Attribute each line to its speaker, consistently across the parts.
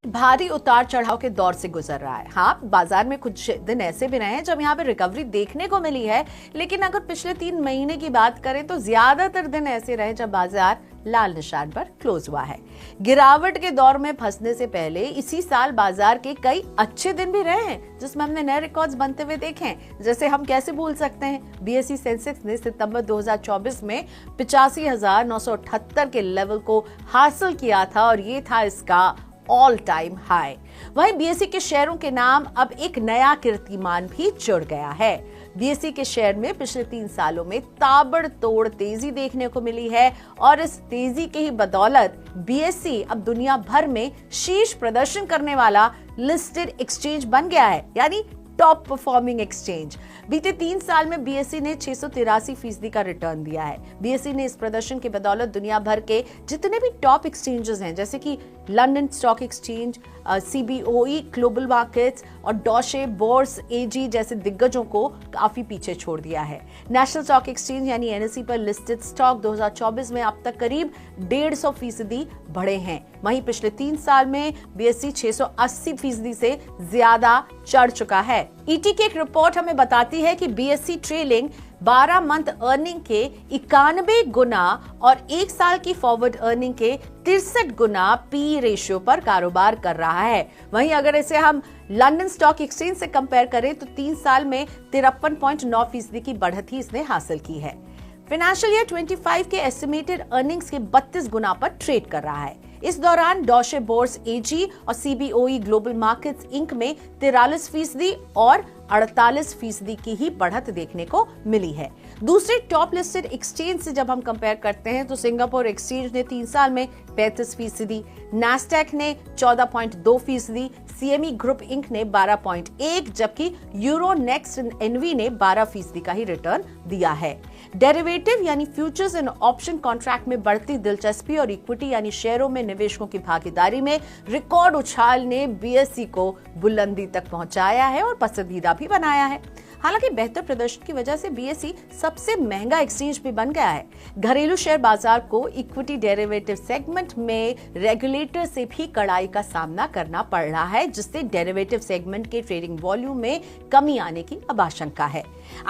Speaker 1: भारी उतार चढ़ाव के दौर से गुजर रहा है। हाँ, बाजार में कुछ दिन ऐसे भी रहे हैं जब यहाँ पे रिकवरी देखने को मिली है, लेकिन अगर पिछले 3 महीने की बात करें तो ज्यादातर दिन ऐसे रहे जब बाजार लाल निशान पर क्लोज हुआ है। गिरावट के दौर में फंसने से पहले इसी साल बाजार के कई अच्छे दिन भी रहे हैं जिसमें हमने नए रिकॉर्ड्स बनते हुए देखे हैं। जैसे हम कैसे भूल सकते हैं, बीएसई सेंसेक्स ने सितंबर 2024 में 85,978 के लेवल को हासिल किया था और ये था इसका ऑल टाइम हाई। वहीं बीएसई के शेयरों के नाम अब एक नया कीर्तिमान भी जुड़ गया है। बीएसई के शेयर में पिछले 3 सालों में ताबड़तोड़ तेजी देखने को मिली है और इस तेजी के ही बदौलत बीएसई अब दुनिया भर में शीर्ष प्रदर्शन करने वाला लिस्टेड एक्सचेंज बन गया है, यानी टॉप परफॉर्मिंग एक्सचेंज। बीते 3 साल में बीएसई ने 683% का रिटर्न दिया है। बीएसई ने इस प्रदर्शन की बदौलत दुनिया भर के जितने भी टॉप एक्सचेंजेस हैं, जैसे कि London stock exchange, CBOE global markets और डॉशे बोर्स एजी जैसे दिग्गजों को काफी पीछे छोड़ दिया है। नेशनल स्टॉक एक्सचेंज यानी एनएसई पर लिस्टेड स्टॉक 2024 में अब तक करीब 150% बढ़े हैं। वहीं पिछले 3 साल में बीएसई 680% से ज्यादा चढ़ चुका है। ईटी की एक रिपोर्ट हमें बताती है कि बीएसई ट्रेलिंग 12 मंथ अर्निंग के 91 गुना और 1 साल की फॉरवर्ड अर्निंग के 63 गुना पी रेशियो पर कारोबार कर रहा है। वहीं अगर इसे हम लंदन स्टॉक एक्सचेंज से कंपेयर करें तो 3 साल में 53.9% की बढ़त ही इसने हासिल की है। फाइनेंशियल ईयर 25 के एस्टिमेटेड अर्निंग्स के 32 गुना पर ट्रेड कर रहा है। इस दौरान डॉशे बोर्स एजी और सीबीओई ग्लोबल मार्केट्स इंक में 43% और 48% की ही बढ़त देखने को मिली है। दूसरे टॉप लिस्टेड एक्सचेंज से जब हम कंपेयर करते हैं तो सिंगापुर एक्सचेंज ने 3 साल में 35%, नैस्डैक ने 14.2%, सीएमई ग्रुप इंक ने 12.1%, जबकि यूरोनेक्स्ट एनवी ने 12% का ही रिटर्न दिया है। डेरिवेटिव यानी फ्यूचर्स एंड ऑप्शन कॉन्ट्रैक्ट में बढ़ती दिलचस्पी और इक्विटी यानी शेयरों में निवेशकों की भागीदारी में रिकॉर्ड उछाल ने बीएसई को बुलंदी तक पहुंचाया है और पसंदीदा भी बनाया है। हालांकि बेहतर प्रदर्शन की वजह से बीएसई सबसे महंगा एक्सचेंज भी बन गया है। घरेलू शेयर बाजार को इक्विटी डेरिवेटिव सेगमेंट में रेगुलेटर से भी कड़ाई का सामना करना पड़ रहा है, जिससे डेरिवेटिव सेगमेंट के ट्रेडिंग वॉल्यूम में कमी आने की अब आशंका है।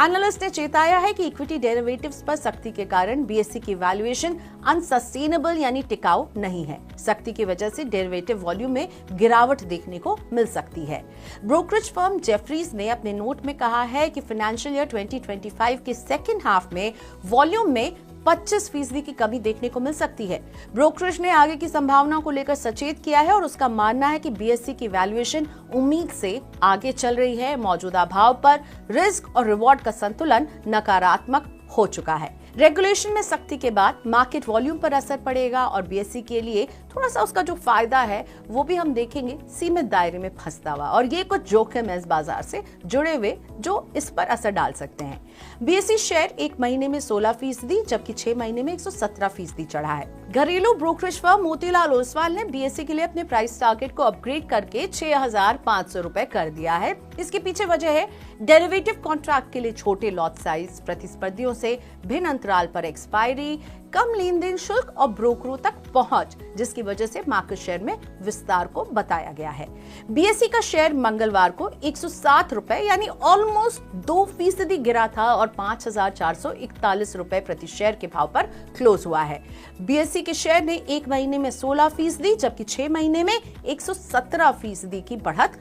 Speaker 1: एनालिस्ट ने चेताया है कि इक्विटी डेरिवेटिव्स पर सख्ती के कारण बीएसई की वैल्यूएशन अनसस्टेनेबल यानी टिकाऊ नहीं है। सख्ती की वजह से डेरिवेटिव वॉल्यूम में गिरावट देखने को मिल सकती है। ब्रोकरेज फर्म जेफरीज ने अपने नोट में कहा है कि फाइनेंशियल ईयर 2025 के सेकेंड हाफ में वॉल्यूम में 25% की कमी देखने को मिल सकती है। ब्रोकरेज ने आगे की संभावनाओं को लेकर सचेत किया है और उसका मानना है कि बीएसई की वैल्यूएशन उम्मीद से आगे चल रही है। मौजूदा भाव पर रिस्क और रिवॉर्ड का संतुलन नकारात्मक हो चुका है। रेगुलेशन में सख्ती के बाद मार्केट वॉल्यूम पर असर पड़ेगा और बीएसई के लिए थोड़ा सा उसका जो फायदा है वो भी हम देखेंगे सीमित दायरे में फंसता हुआ, और ये कुछ जोखिम है इस बाजार से जुड़े हुए जो इस पर असर डाल सकते हैं। बीएसई शेयर 1 महीने में 16%, जबकि 6 महीने में 117% चढ़ा है। घरेलू ब्रोकरेज फर्म मोतीलाल ओसवाल ने बीएसई के लिए अपने प्राइस टारगेट को अपग्रेड करके 6,500 रुपए कर दिया है। इसके पीछे वजह है डेरिवेटिव कॉन्ट्रैक्ट के लिए छोटे लॉट साइज, प्रतिस्पर्धियों से भिन्न अंतराल पर एक्सपायरी, कम लेन देन शुल्क और ब्रोकरों तक पहुंच, जिसकी वजह से मार्केट शेयर में विस्तार को बताया गया है। बीएसई का शेयर मंगलवार को 107 रुपए यानी ऑलमोस्ट 2% गिरा था और 5,441 रुपए प्रति शेयर के भाव पर क्लोज हुआ है। बीएसई के शेयर ने 1 महीने में 16%, जबकि 6 महीने में 117% की बढ़त